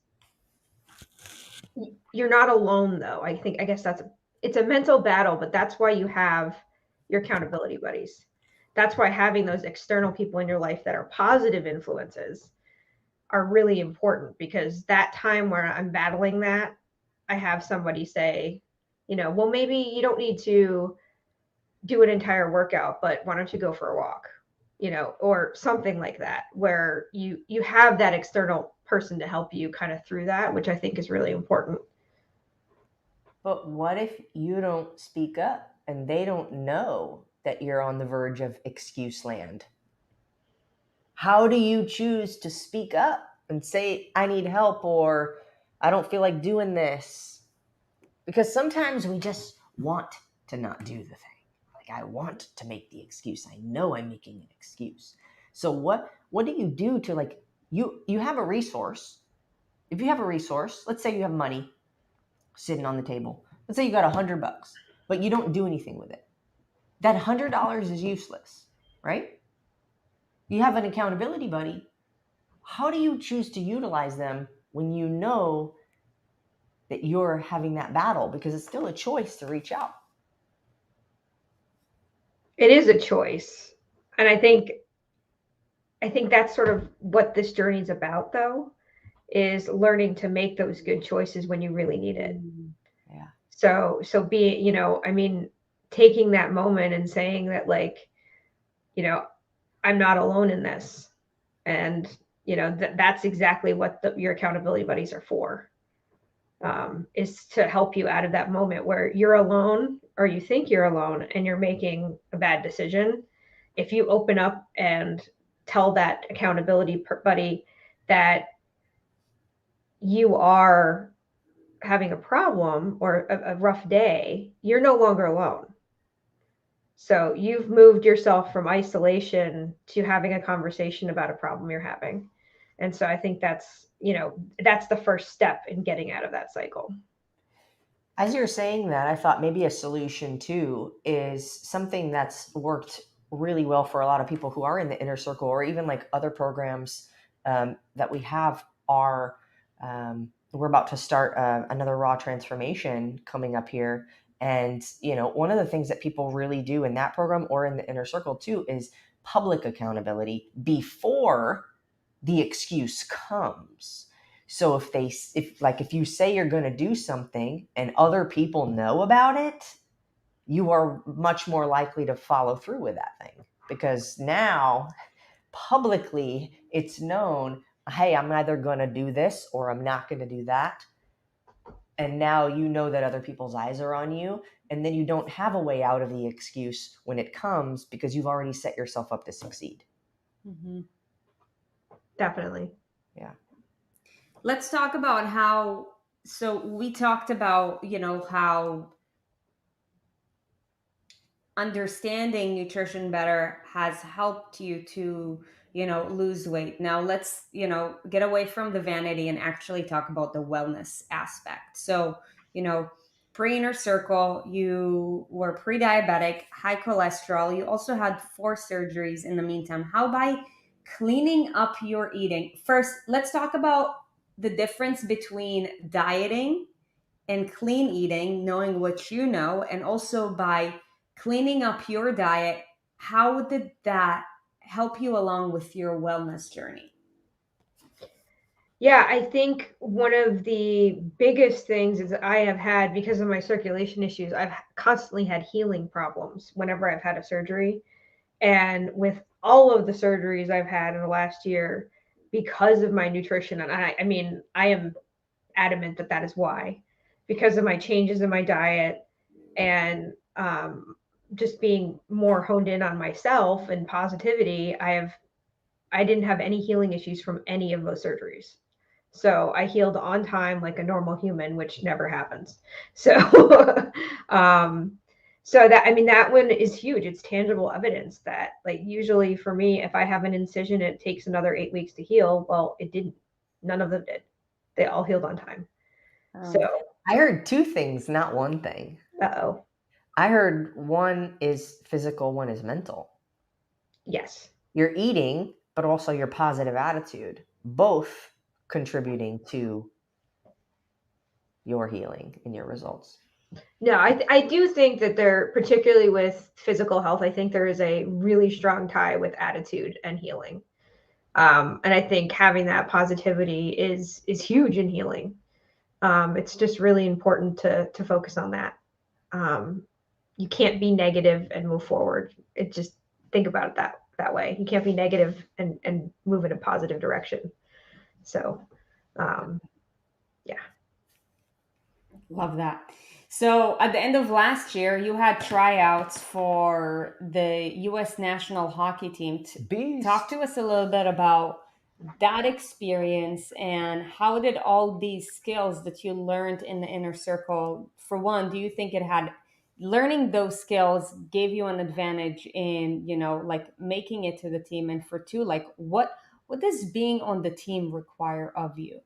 [SPEAKER 3] you're not alone though. I guess it's a mental battle, but that's why you have your accountability buddies. That's why having those external people in your life that are positive influences are really important, because that time where I'm battling that, I have somebody say, well, maybe you don't need to do an entire workout, but why don't you go for a walk? Or something like that, where you have that external person to help you kind of through that, which I think is really important.
[SPEAKER 2] But what if you don't speak up and they don't know that you're on the verge of excuse land? How do you choose to speak up and say, I need help, or I don't feel like doing this? Because sometimes we just want to not do the thing. Like, I want to make the excuse. I know I'm making an excuse. So what do you do to, like, you have a resource. If you have a resource, let's say you have money sitting on the table. Let's say you got $100, but you don't do anything with it. That $100 is useless, right? You have an accountability buddy. How do you choose to utilize them when you know that you're having that battle? Because it's still a choice to reach out.
[SPEAKER 3] It is a choice. And I think I think that's sort of what this journey is about, though, is learning to make those good choices when you really need it.
[SPEAKER 2] Yeah.
[SPEAKER 3] So be, I mean, taking that moment and saying that, like, I'm not alone in this. And, that's exactly what your accountability buddies are for, is to help you out of that moment where you're alone or you think you're alone and you're making a bad decision. If you open up and tell that accountability buddy that you are having a problem or a rough day, you're no longer alone. So you've moved yourself from isolation to having a conversation about a problem you're having. And so I think that's the first step in getting out of that cycle.
[SPEAKER 2] As you're saying that, I thought maybe a solution too is something that's worked really well for a lot of people who are in the inner circle, or even like other programs that we have are. We're about to start another raw transformation coming up here. And, one of the things that people really do in that program or in the inner circle too is public accountability before the excuse comes. So if you say you're going to do something and other people know about it, you are much more likely to follow through with that thing, because now publicly it's known, hey, I'm either going to do this or I'm not going to do that. And now you know that other people's eyes are on you, and then you don't have a way out of the excuse when it comes because you've already set yourself up to succeed.
[SPEAKER 1] Mm-hmm.
[SPEAKER 3] Definitely.
[SPEAKER 2] Yeah.
[SPEAKER 1] Let's talk about how. So we talked about, how understanding nutrition better has helped you to, lose weight. Now let's, get away from the vanity and actually talk about the wellness aspect. So, pre-inner circle, you were pre-diabetic, high cholesterol. You also had 4 surgeries in the meantime. How by cleaning up your eating? First, let's talk about the difference between dieting and clean eating, knowing what you know, and also by cleaning up your diet, how did that help you along with your wellness journey?
[SPEAKER 3] Yeah, I think one of the biggest things is I have had, because of my circulation issues, I've constantly had healing problems whenever I've had a surgery. And with all of the surgeries I've had in the last year, because of my nutrition, and I mean, I am adamant that that is why, because of my changes in my diet and just being more honed in on myself and positivity, I didn't have any healing issues from any of those surgeries. So I healed on time like a normal human, which never happens. So, um, so that, I mean, that one is huge. It's tangible evidence that, like, usually for me, if I have an incision, it takes another 8 weeks to heal. Well, it didn't. None of them did. They all healed on time. So,
[SPEAKER 2] I heard two things, not one thing.
[SPEAKER 3] uh-oh.
[SPEAKER 2] I heard one is physical, one is mental.
[SPEAKER 3] Yes.
[SPEAKER 2] Your eating, but also your positive attitude, both contributing to your healing and your results.
[SPEAKER 3] No, I do think that there, particularly with physical health, I think there is a really strong tie with attitude and healing. And I think having that positivity is huge in healing. It's just really important to focus on that. You can't be negative and move forward. It just, think about it that way. You can't be negative and move in a positive direction. So, yeah.
[SPEAKER 1] Love that. So at the end of last year, you had tryouts for the U.S. national hockey team.
[SPEAKER 2] Beast.
[SPEAKER 1] Talk to us a little bit about that experience and how did all these skills that you learned in the inner circle, for one, do you think it had learning those skills gave you an advantage in, like making it to the team? And for two, like what does being on the team require of you?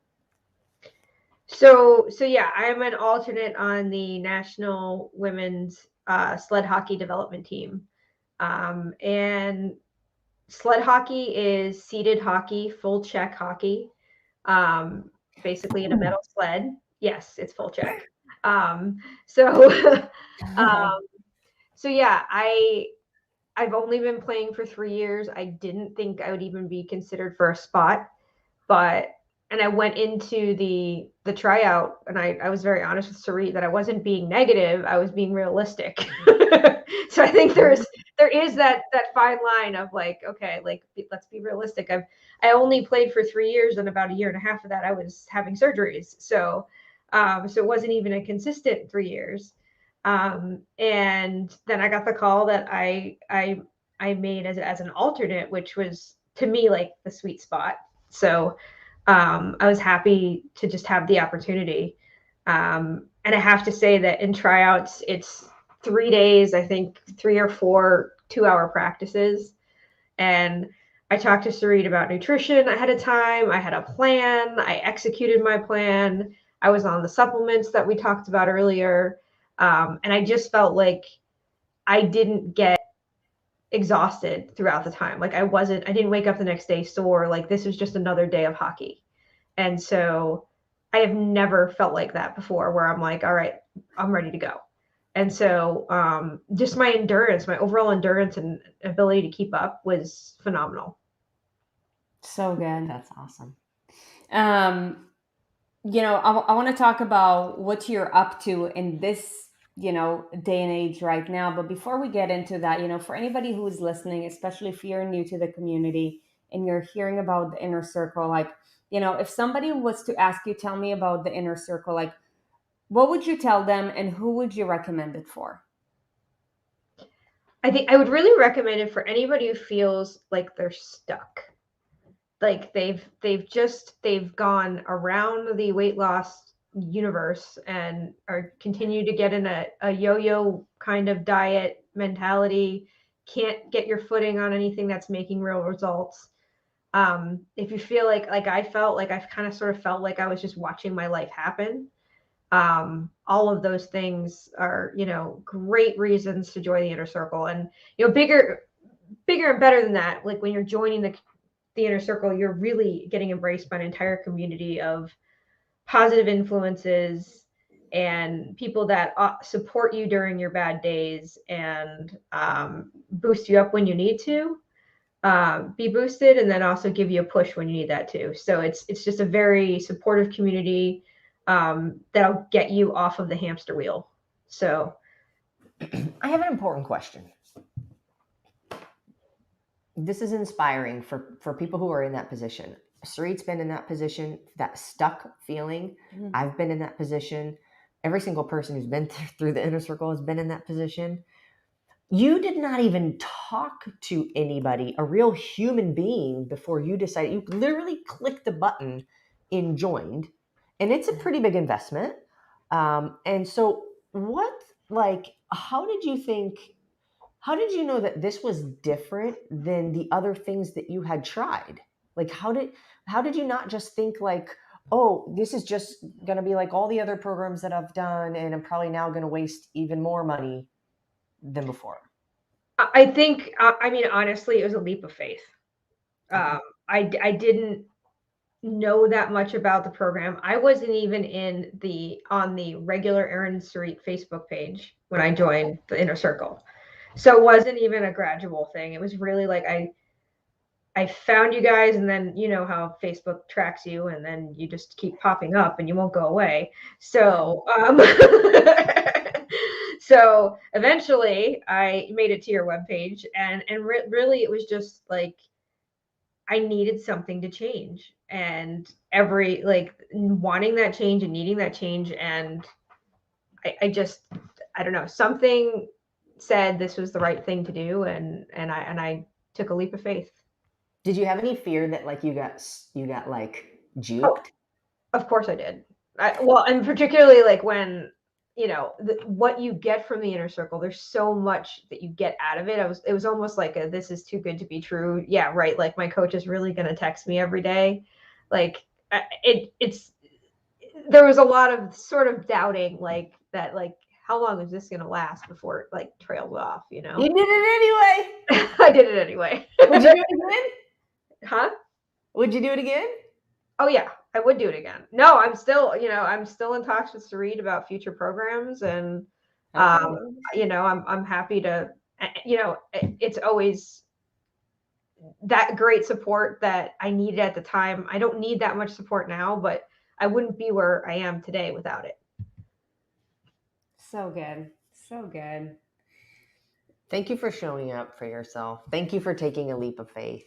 [SPEAKER 3] So yeah, I'm an alternate on the national women's sled hockey development team. And sled hockey is seated hockey, full check hockey, basically in a metal sled. Yes, it's full check. Um, so, um, so yeah, I've only been playing for 3 years. I didn't think I would even be considered for a spot, but and I went into the tryout, and I was very honest with Sarit that I wasn't being negative. I was being realistic. So I think there is that fine line of like, okay, like let's be realistic. I only played for 3 years, and about a year and a half of that I was having surgeries. So so it wasn't even a consistent 3 years. And then I got the call that I made as an alternate, which was to me like the sweet spot. So I was happy to just have the opportunity. And I have to say that in tryouts, it's 3 days, I think 3 or 4 2-hour practices. And I talked to Sarit about nutrition ahead of time. I had a plan. I executed my plan. I was on the supplements that we talked about earlier. And I just felt like I didn't get exhausted throughout the time. Like I didn't wake up the next day sore. Like this was just another day of hockey. And so I have never felt like that before, where I'm like, all right, I'm ready to go. And so just my endurance, my overall endurance and ability to keep up was phenomenal.
[SPEAKER 1] So good.
[SPEAKER 2] That's awesome.
[SPEAKER 1] I want to talk about what you're up to in this, day and age right now. But before we get into that, for anybody who is listening, especially if you're new to the community and you're hearing about the inner circle, like, if somebody was to ask you, tell me about the inner circle, like, what would you tell them and who would you recommend it for?
[SPEAKER 3] I think I would really recommend it for anybody who feels like they're stuck. Like they've gone around the weight loss universe and are continue to get in a yo-yo kind of diet mentality, can't get your footing on anything that's making real results. If you feel like I felt like I've kind of sort of felt like I was just watching my life happen, all of those things are, great reasons to join the inner circle. And bigger and better than that, like when you're joining the inner circle, you're really getting embraced by an entire community of positive influences and people that support you during your bad days and boost you up when you need to be boosted, and then also give you a push when you need that too. So it's just a very supportive community that'll get you off of the hamster wheel. So
[SPEAKER 2] I have an important question. This is inspiring for people who are in that position. Sarit's been in that position, that stuck feeling. Mm-hmm. I've been in that position. Every single person who's been through the inner circle has been in that position. You did not even talk to anybody, a real human being, before you decided. You literally clicked the button and joined. And it's a pretty big investment. And so how did you know that this was different than the other things that you had tried? Like, how did you not just think like, oh, this is just going to be like all the other programs that I've done, and I'm probably now going to waste even more money than before?
[SPEAKER 3] I think, honestly, it was a leap of faith. Okay. I didn't know that much about the program. I wasn't even on the regular Erin Sarit Facebook page when I joined the inner circle. So it wasn't even a gradual thing. It was really like I found you guys, and then you know how Facebook tracks you, and then you just keep popping up and you won't go away. So so eventually I made it to your webpage, and really it was just like I needed something to change, and wanting that change and needing that change. And I don't know, something said this was the right thing to do. And I took a leap of faith.
[SPEAKER 2] Did you have any fear that like you got like juked? Oh,
[SPEAKER 3] of course I did. And particularly like when, what you get from the inner circle, there's so much that you get out of it. It was almost like this is too good to be true. Yeah, right. Like my coach is really going to text me every day. Like there was a lot of sort of doubting like that, like how long is this going to last before it like trails off,
[SPEAKER 2] You did it anyway.
[SPEAKER 3] I did it anyway.
[SPEAKER 2] Would you do it again?
[SPEAKER 3] Huh?
[SPEAKER 2] Would you do it again?
[SPEAKER 3] Oh yeah, I would do it again. No, I'm still in talks with Sarit about future programs, and I'm happy to it's always that great support that I needed at the time. I don't need that much support now, but I wouldn't be where I am today without it.
[SPEAKER 1] So good. So good.
[SPEAKER 2] Thank you for showing up for yourself. Thank you for taking a leap of faith.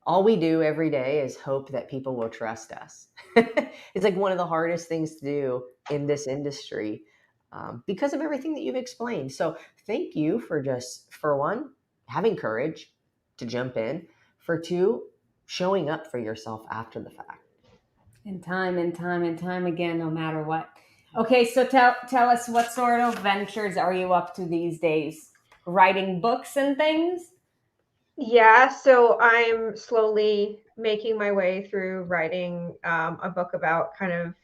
[SPEAKER 2] All we do every day is hope that people will trust us. It's like one of the hardest things to do in this industry because of everything that you've explained. So thank you for just, for one, having courage to jump in, for two, showing up for yourself after the fact.
[SPEAKER 1] And time and time and time again, no matter what. Okay, so tell us, what sort of ventures are you up to these days? Writing books and things?
[SPEAKER 3] Yeah, so I'm slowly making my way through writing a book about kind of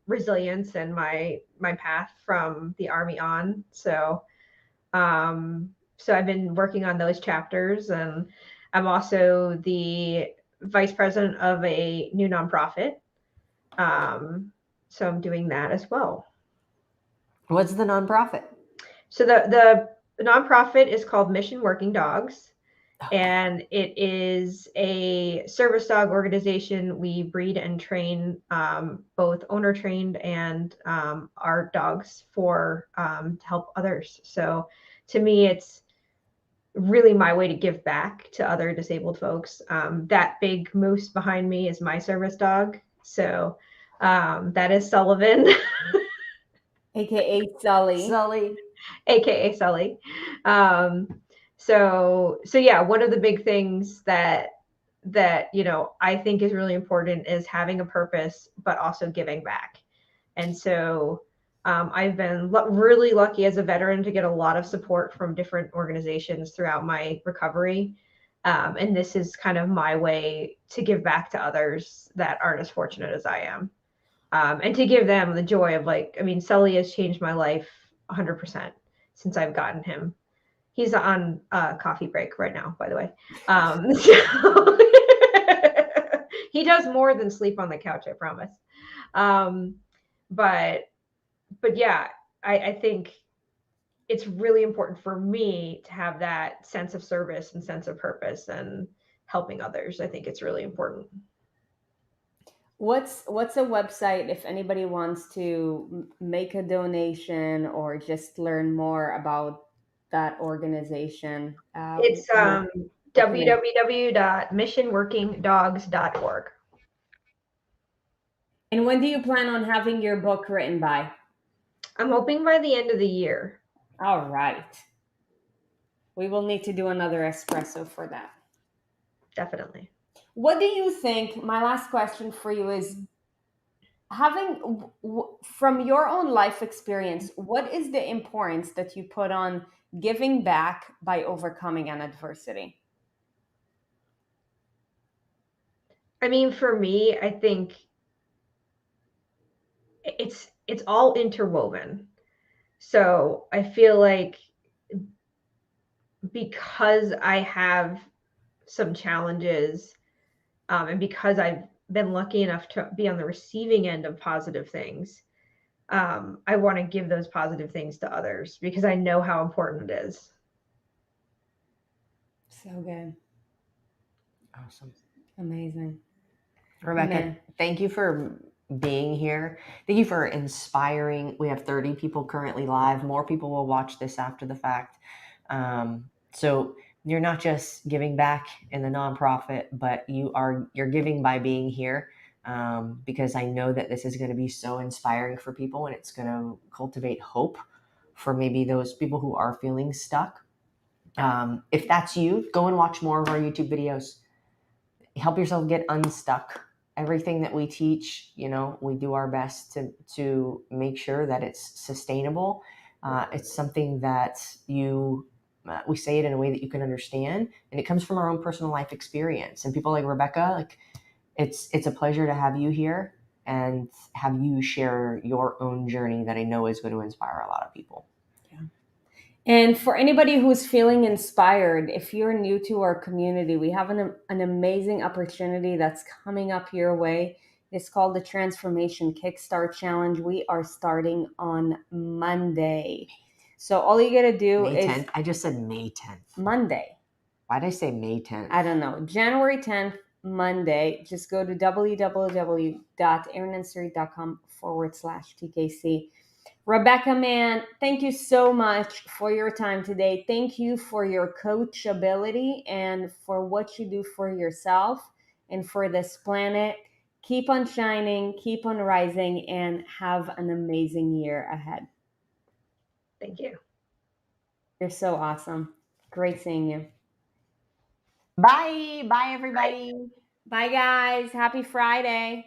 [SPEAKER 3] resilience and my path from the Army on. So I've been working on those chapters, and I'm also the vice president of a new nonprofit. So I'm doing that as well.
[SPEAKER 2] What's the nonprofit?
[SPEAKER 3] So the nonprofit is called Mission Working Dogs.
[SPEAKER 2] Okay.
[SPEAKER 3] And it is a service dog organization. We breed and train both owner trained and our dogs for to help others. So to me, it's really my way to give back to other disabled folks. That big moose behind me is my service dog. So that is Sullivan,
[SPEAKER 1] AKA Sully.
[SPEAKER 2] Sully.
[SPEAKER 3] aka Sully. So yeah, one of the big things that I think is really important is having a purpose, but also giving back. And so I've been really lucky as a veteran to get a lot of support from different organizations throughout my recovery. And this is kind of my way to give back to others that aren't as fortunate as I am. And to give them the joy of Sully has changed my life 100% since I've gotten him. He's on coffee break right now, by the way. So he does more than sleep on the couch, I promise. But yeah, I think it's really important for me to have that sense of service and sense of purpose and helping others. I think it's really important.
[SPEAKER 1] What's a website if anybody wants to make a donation or just learn more about that organization?
[SPEAKER 3] It's
[SPEAKER 1] What can they-
[SPEAKER 3] www.missionworkingdogs.org.
[SPEAKER 1] And when do you plan on having your book written by?
[SPEAKER 3] I'm hoping by the end of the year.
[SPEAKER 1] All right. We will need to do another espresso for that.
[SPEAKER 3] Definitely.
[SPEAKER 1] What do you think? My last question for you is, from your own life experience, what is the importance that you put on giving back by overcoming an adversity?
[SPEAKER 3] I mean, for me, I think it's all interwoven. So I feel like because I have some challenges, and because I've been lucky enough to be on the receiving end of positive things, I want to give those positive things to others because I know how important it is.
[SPEAKER 1] So good.
[SPEAKER 2] Awesome.
[SPEAKER 1] Amazing.
[SPEAKER 2] Rebecca,
[SPEAKER 1] Man.
[SPEAKER 2] thank you for being here. Thank you for inspiring. We have 30 people currently live. More people will watch this after the fact. So you're not just giving back in the nonprofit, but you're giving by being here. Because I know that this is going to be so inspiring for people, and it's going to cultivate hope for maybe those people who are feeling stuck. If that's you, go and watch more of our YouTube videos. Help yourself get unstuck. Everything that we teach, we do our best to make sure that it's sustainable. It's something that we say it in a way that you can understand, and it comes from our own personal life experience. And people like Rebecca, it's a pleasure to have you here and have you share your own journey that I know is going to inspire a lot of people.
[SPEAKER 1] And for anybody who's feeling inspired, if you're new to our community, we have an amazing opportunity that's coming up your way. It's called the Transformation Kickstart Challenge. We are starting on Monday. So all you gotta do
[SPEAKER 2] May
[SPEAKER 1] is
[SPEAKER 2] 10th. I just said May 10th.
[SPEAKER 1] Monday.
[SPEAKER 2] Why did I say May 10th?
[SPEAKER 1] I don't know. January 10th, Monday. Just go to www.aaronandstreet.com/TKC. Rebecca, man, thank you so much for your time today. Thank you for your coachability and for what you do for yourself and for this planet. Keep on shining, keep on rising, and have an amazing year ahead.
[SPEAKER 3] Thank you.
[SPEAKER 1] You're so awesome. Great seeing you.
[SPEAKER 2] Bye. Bye, everybody.
[SPEAKER 1] Bye, guys. Happy Friday.